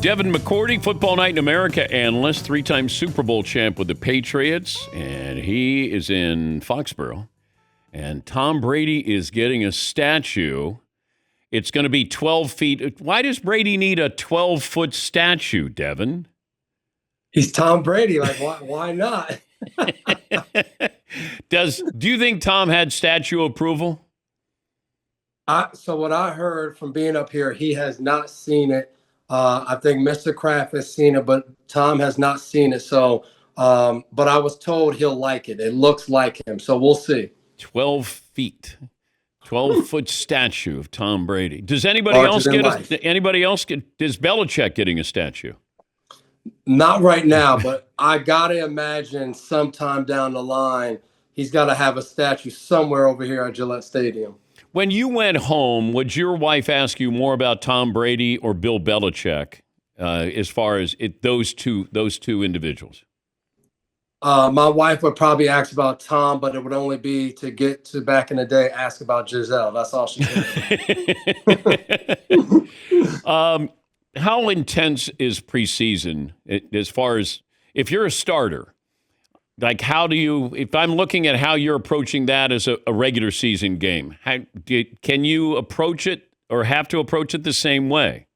Devin McCourty, Football Night in America analyst, three-time Super Bowl champ with the Patriots, and he is in Foxborough. And Tom Brady is getting a statue. It's going to be 12 feet. Why does Brady need a 12-foot statue, Devin? He's Tom Brady. Like, why not? Do you think Tom had statue approval? So what I heard from being up here, he has not seen it. I think Mr. Kraft has seen it, but Tom has not seen it. So, but I was told he'll like it. It looks like him. So we'll see. 12 feet. 12-foot statue of Tom Brady. Does anybody else get is Belichick getting a statue? Not right now, but I got to imagine sometime down the line, he's got to have a statue somewhere over here at Gillette Stadium. When you went home, would your wife ask you more about Tom Brady or Bill Belichick as far as those two individuals? My wife would probably ask about Tom, but it would only be to get to back in the day, ask about Giselle. That's all she did. How intense is preseason as far as if you're a starter? Like, if I'm looking at how you're approaching that as a regular season game, can you approach it or have to approach it the same way?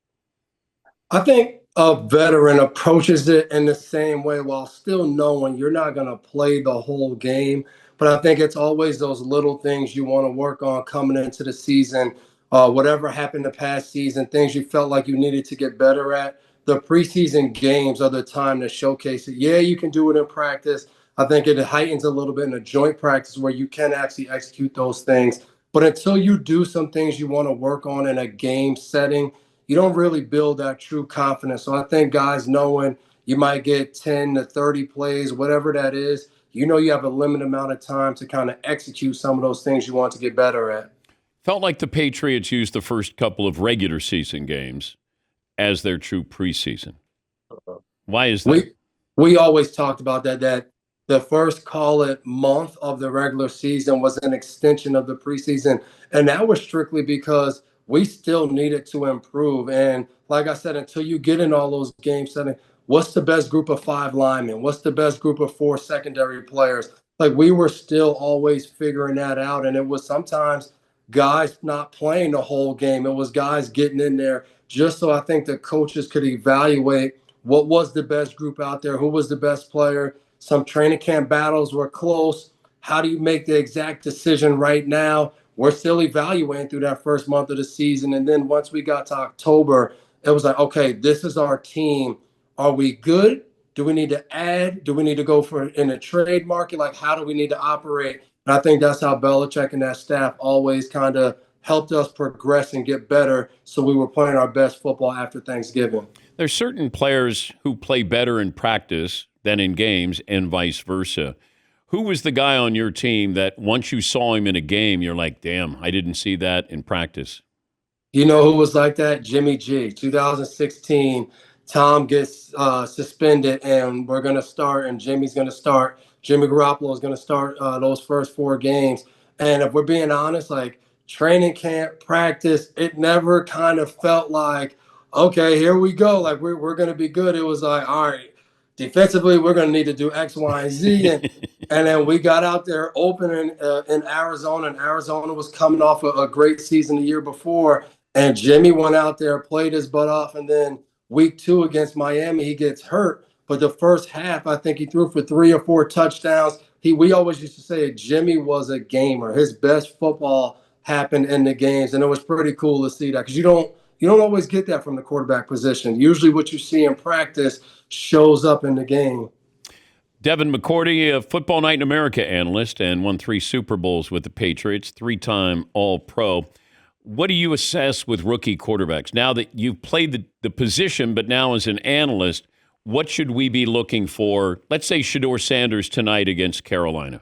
I think a veteran approaches it in the same way while still knowing you're not going to play the whole game. But I think it's always those little things you want to work on coming into the season. Whatever happened the past season, things you felt like you needed to get better at. The preseason games are the time to showcase it. Yeah, you can do it in practice. I think it heightens a little bit in a joint practice where you can actually execute those things. But until you do some things you want to work on in a game setting, you don't really build that true confidence. So I think guys knowing you might get 10 to 30 plays, whatever that is, you know you have a limited amount of time to kind of execute some of those things you want to get better at. Felt like the Patriots used the first couple of regular season games as their true preseason. Why is that? We always talked about that the first, call it, month of the regular season was an extension of the preseason. And that was strictly because we still needed to improve. And like I said, until you get in all those game settings, what's the best group of 5 linemen? What's the best group of 4 secondary players? Like, we were still always figuring that out. And it was sometimes guys not playing the whole game. It was guys getting in there just so I think the coaches could evaluate what was the best group out there, who was the best player. Some training camp battles were close. How do you make the exact decision right now? We're still evaluating through that first month of the season. And then once we got to October, it was like, okay, this is our team. Are we good? Do we need to add? Do we need to go for in a trade market? Like, how do we need to operate? And I think that's how Belichick and that staff always kind of helped us progress and get better so we were playing our best football after Thanksgiving. There's certain players who play better in practice than in games and vice versa. Who was the guy on your team that once you saw him in a game, you're like, damn, I didn't see that in practice? You know who was like that? Jimmy G. 2016, Tom gets suspended, and we're going to start, and Jimmy's going to start. Jimmy Garoppolo is going to start those first 4 games. And if we're being honest, like, training camp, practice, it never kind of felt like, okay, here we go. Like, we're going to be good. It was like, all right, defensively, we're going to need to do X, Y, and Z. And then we got out there opening in Arizona, and Arizona was coming off a great season the year before. And Jimmy went out there, played his butt off, and then week 2 against Miami, he gets hurt. But the first half, I think he threw for 3 or 4 touchdowns. We always used to say Jimmy was a gamer. His best football happened in the games, and it was pretty cool to see that because you don't always get that from the quarterback position. Usually what you see in practice shows up in the game. Devin McCourty, a Football Night in America analyst, and won 3 Super Bowls with the Patriots, 3-time All-Pro. What do you assess with rookie quarterbacks? Now that you've played the position, but now as an analyst, what should we be looking for? Let's say Shedeur Sanders tonight against Carolina.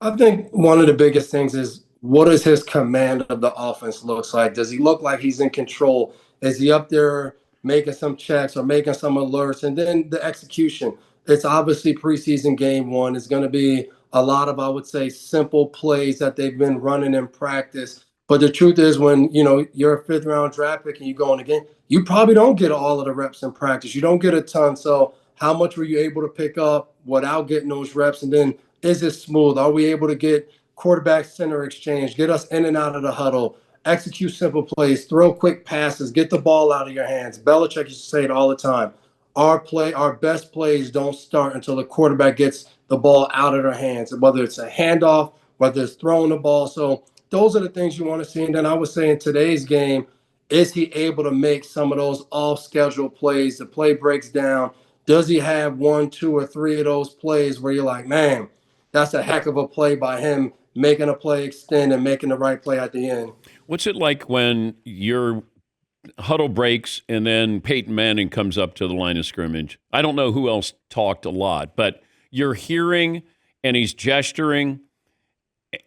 I think one of the biggest things is, what does his command of the offense looks like? Does he look like he's in control? Is he up there making some checks or making some alerts? And then the execution. It's obviously preseason game 1. It's going to be a lot of, I would say, simple plays that they've been running in practice. But the truth is, when you're a fifth round draft pick and you go in the game, you probably don't get all of the reps in practice. You don't get a ton. So how much were you able to pick up without getting those reps? And then is it smooth? Are we able to get quarterback center exchange, get us in and out of the huddle, execute simple plays, throw quick passes, get the ball out of your hands? Belichick used to say it all the time. Our best plays don't start until the quarterback gets the ball out of their hands, whether it's a handoff, whether it's throwing the ball. So those are the things you want to see. And then I would say in today's game, is he able to make some of those off-schedule plays? The play breaks down. Does he have one, two, or three of those plays where you're like, man, that's a heck of a play by him, making a play extend and making the right play at the end? What's it like when your huddle breaks and then Peyton Manning comes up to the line of scrimmage? I don't know who else talked a lot, but you're hearing and he's gesturing.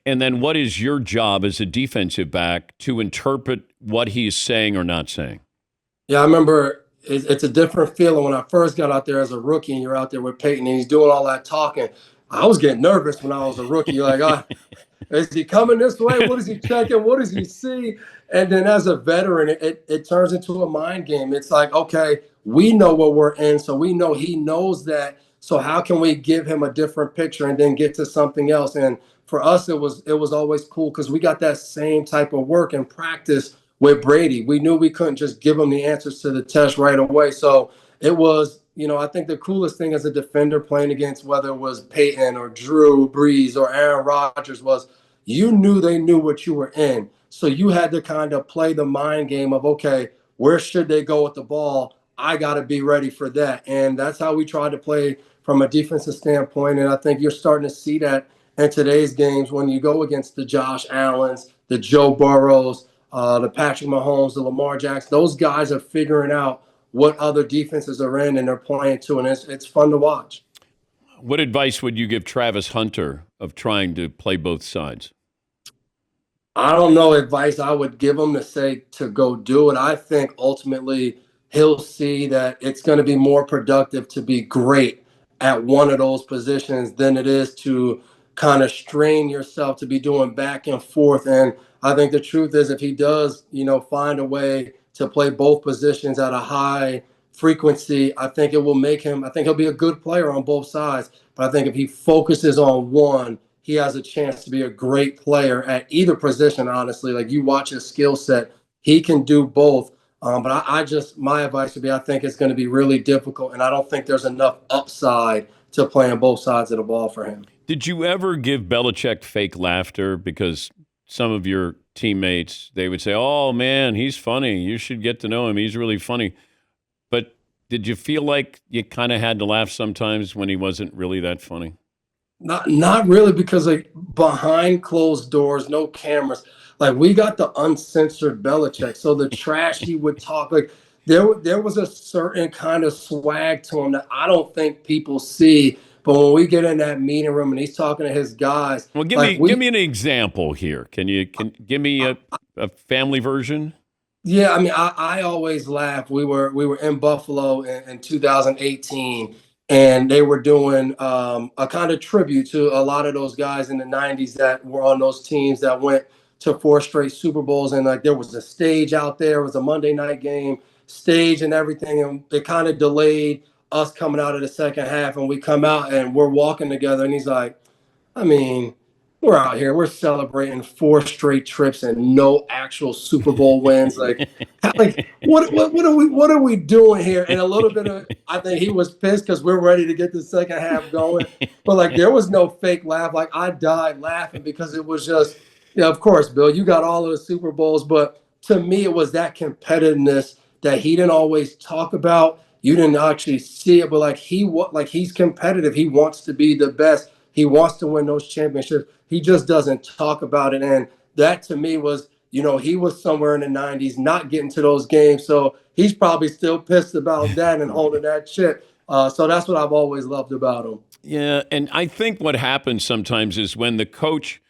And then what is your job as a defensive back to interpret what he's saying or not saying? Yeah, I remember it's a different feeling when I first got out there as a rookie and you're out there with Peyton and he's doing all that talking. I was getting nervous when I was a rookie. You're like, is he coming this way? What is he checking? What does he see? And then as a veteran, it turns into a mind game. It's like, okay, we know what we're in, so we know he knows that. So how can we give him a different picture and then get to something else? And for us, it was always cool because we got that same type of work and practice with Brady. We knew we couldn't just give him the answers to the test right away. So it was, I think the coolest thing as a defender playing against whether it was Peyton or Drew Brees or Aaron Rodgers was you knew they knew what you were in. So you had to kind of play the mind game of, okay, where should they go with the ball? I got to be ready for that. And that's how we tried to play from a defensive standpoint. And I think you're starting to see that in today's games when you go against the Josh Allens, the Joe Burrows, the Patrick Mahomes, the Lamar Jackson. Those guys are figuring out what other defenses are in and they're playing to, and it's fun to watch. What advice would you give Travis Hunter of trying to play both sides? I don't know advice I would give him to say to go do it. I think ultimately he'll see that it's going to be more productive to be great at one of those positions than it is to kind of strain yourself to be doing back and forth. And I think the truth is if he does, find a way to play both positions at a high frequency, I think it will make him, I think he'll be a good player on both sides. But I think if he focuses on one, he has a chance to be a great player at either position, honestly. Like you watch his skill set, he can do both. But my advice would be, I think it's going to be really difficult. And I don't think there's enough upside to playing both sides of the ball for him. Did you ever give Belichick fake laughter? Because some of your teammates, they would say, oh, man, he's funny. You should get to know him. He's really funny. But did you feel like you kind of had to laugh sometimes when he wasn't really that funny? Not really, because like behind closed doors, no cameras. Like we got the uncensored Belichick. So the trash he would talk, like there was a certain kind of swag to him that I don't think people see. But when we get in that meeting room and he's talking to his guys, well, give me an example here. Can give me a family version? Yeah, I mean, I always laugh. We were in Buffalo in 2018, and they were doing a kind of tribute to a lot of those guys in the 90s that were on those teams that went to 4 straight Super Bowls. And like there was a stage out there, it was a Monday night game stage and everything. And it kind of delayed us coming out of the second half. And we come out and we're walking together. And he's like, I mean, we're out here, we're celebrating 4 straight trips and no actual Super Bowl wins. Like what are we doing here? And a little bit of, I think he was pissed because we're ready to get the second half going. But like there was no fake laugh. Like I died laughing because it was just, of course, Bill, you got all of the Super Bowls, but to me it was that competitiveness that he didn't always talk about. You didn't actually see it, but like he's competitive. He wants to be the best. He wants to win those championships. He just doesn't talk about it. And that to me was, he was somewhere in the 90s not getting to those games. So he's probably still pissed about that and holding that shit. So that's what I've always loved about him. Yeah, and I think what happens sometimes is when the coach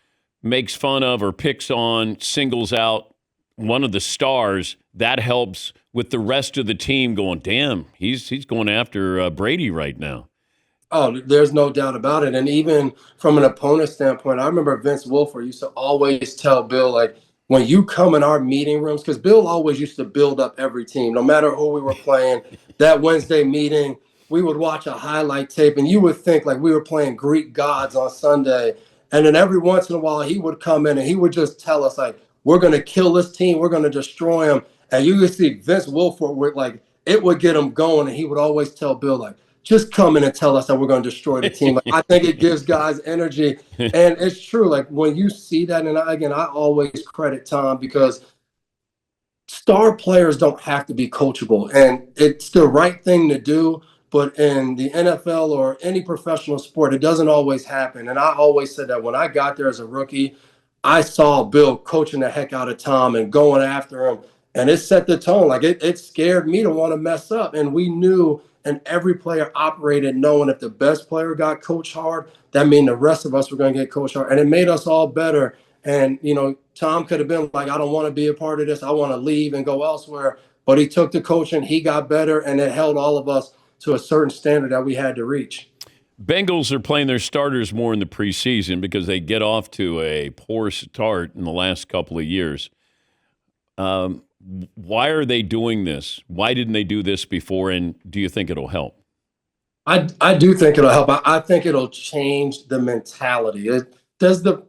makes fun of or picks on, singles out one of the stars, that helps with the rest of the team going, damn, he's going after Brady right now. Oh, there's no doubt about it. And even from an opponent standpoint, I remember Vince Wilfork used to always tell Bill, like, when you come in our meeting rooms, because Bill always used to build up every team, no matter who we were playing. That Wednesday meeting, we would watch a highlight tape, and you would think like we were playing Greek gods on Sunday. And then every once in a while, he would come in and he would just tell us, like, we're going to kill this team. We're going to destroy them. And you could see Vince Wilfork would, like, it would get him going. And he would always tell Bill, like, just come in and tell us that we're going to destroy the team. Like, I think it gives guys energy. And it's true. Like, when you see that, and I always credit Tom, because star players don't have to be coachable. And it's the right thing to do. But in the NFL or any professional sport, it doesn't always happen. And I always said that when I got there as a rookie, I saw Bill coaching the heck out of Tom and going after him. And it set the tone. Like, it scared me to want to mess up. And we knew, and every player operated knowing if the best player got coached hard, that means the rest of us were going to get coached hard. And it made us all better. And, Tom could have been like, I don't want to be a part of this. I want to leave and go elsewhere. But he took the coaching, he got better, and it held all of us to a certain standard that we had to reach. Bengals are playing their starters more in the preseason because they get off to a poor start in the last couple of years. Why are they doing this? Why didn't they do this before, and do you think it'll help? I do think it'll help. I think it'll change the mentality. Does the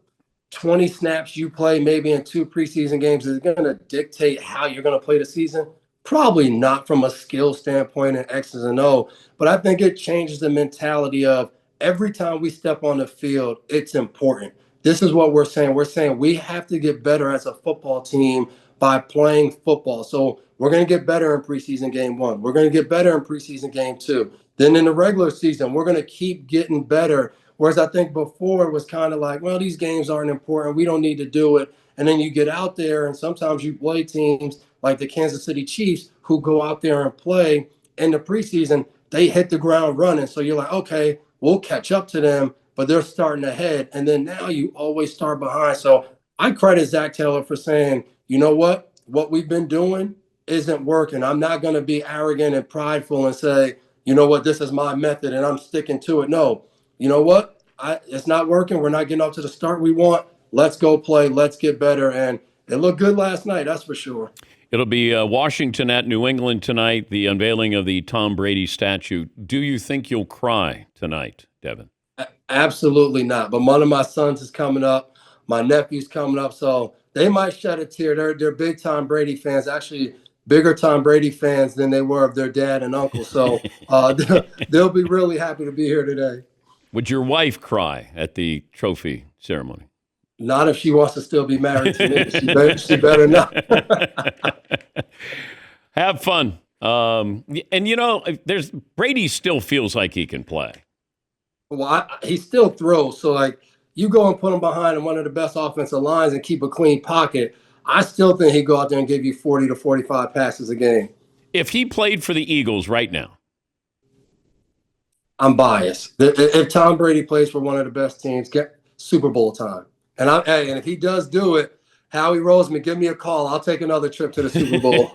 20 snaps you play maybe in 2 preseason games, is it going to dictate how you're going to play the season? Probably not from a skill standpoint and X's and O, but I think it changes the mentality of every time we step on the field, it's important. This is what we're saying. We're saying we have to get better as a football team by playing football. So we're going to get better in preseason game 1. We're going to get better in preseason game 2. Then in the regular season, we're going to keep getting better. Whereas I think before it was kind of like, well, these games aren't important. We don't need to do it. And then you get out there and sometimes you play teams like the Kansas City Chiefs who go out there and play in the preseason. They hit the ground running. So you're like, okay, we'll catch up to them, but they're starting ahead. And then now you always start behind. So I credit Zach Taylor for saying, you know what we've been doing isn't working. I'm not going to be arrogant and prideful and say, you know what, this is my method and I'm sticking to it. No, you know what? It's not working. We're not getting up to the start we want. Let's go play. Let's get better. And it looked good last night, that's for sure. It'll be Washington at New England tonight, the unveiling of the Tom Brady statue. Do you think you'll cry tonight, Devin? Absolutely not. But one of my sons is coming up. My nephew's coming up. So they might shed a tear. They're big Tom Brady fans, actually bigger Tom Brady fans than they were of their dad and uncle. So they'll be really happy to be here today. Would your wife cry at the trophy ceremony? Not if she wants to still be married to me. She better not. Have fun. And, there's Brady still feels like he can play. Well, he still throws. So, like, you go and put him behind one of the best offensive lines and keep a clean pocket, I still think he'd go out there and give you 40 to 45 passes a game. If he played for the Eagles right now. I'm biased. If Tom Brady plays for one of the best teams, get Super Bowl time. And if he does do it, Howie Roseman, give me a call. I'll take another trip to the Super Bowl.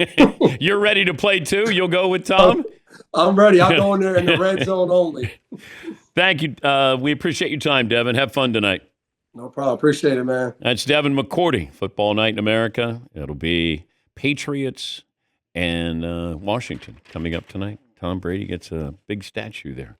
You're ready to play too? You'll go with Tom? I'm ready. I'll go in there in the red zone only. Thank you. We appreciate your time, Devin. Have fun tonight. No problem. Appreciate it, man. That's Devin McCourty, Football Night in America. It'll be Patriots and Washington coming up tonight. Tom Brady gets a big statue there.